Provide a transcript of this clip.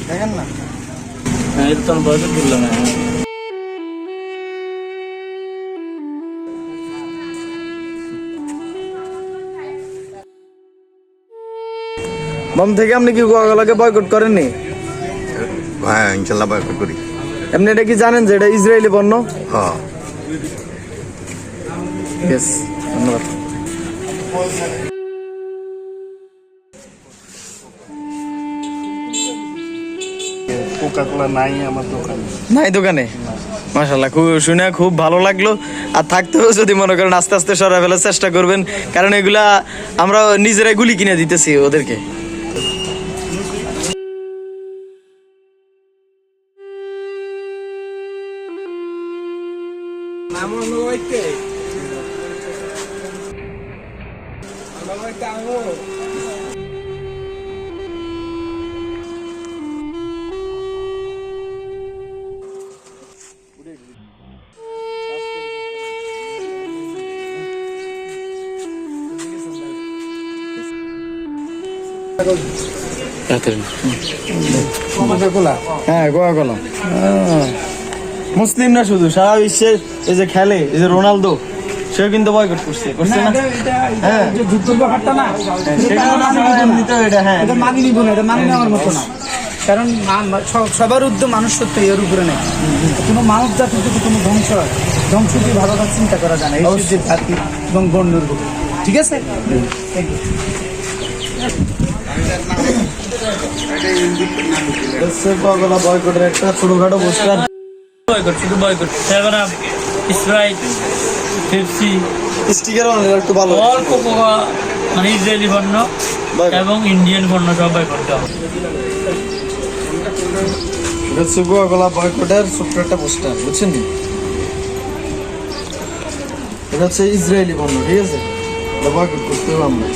দেখেন না এটা তো বয়স তুললো না। মম থেকে আপনি কি কোকাকোলাকে বয়কট করেননি? হ্যাঁ ইনশাল্লাহ বয়কট করি। আপনি এটা কি জানেন যে এটা ইসরায়েলি পণ্য? হ্যাঁ ইয়েস, ধন্যবাদ। কোকাকোলা নাই আমার দোকানে। নাই দোকানে? মাশাআল্লাহ, খুব শুনে খুব ভালো লাগলো। আর থাকতেও যদি মনে করেন আস্তে আস্তে সরাই ফেলার চেষ্টা করবেন, কারণ এগুলা আমরা নিজেরাই গুলি কিনে দিতেছি ওদেরকে। হ্যাঁ, কোকাকোলা মুসলিমরা শুধু, সারা বিশ্বের এই যে খেলে, এই যে রোনালদো, সেও কিন্তু বয়কট করছে না? হ্যাঁ, এটা মানি নিব না, এটা মানি নেওয়ার মতো না। কারণ সবার উদ্যোগ মানুষ সত্য এর উপরে নেই। কোনো মানব জাতির যদি কোনো ধ্বংস হয়, ধ্বংস দিয়ে ভালোভাবে চিন্তা করা যায় না এই যে জাতি এবং বর্ণের উপর। ঠিক আছে, কোকাকোলা বয়কটের একটা ছোটখাটো পোস্টার। বয়কট, শুধু boycott. 7 up, Sprite, Pepsi, sticker বানালে একটু ভালো। অল্প কোকা মানে ইসরায়েলি পণ্য এবং ইন্ডিয়ান পণ্য সব বয়কট করতে হবে। এটা হচ্ছে কোকাকোলা বয়কটের ছোট্ট একটা পোস্টার, বুঝছেন? এটা হচ্ছে ইসরায়েলি পণ্য, ঠিক আছে? এটা বয়কট করতে হবে আমরা।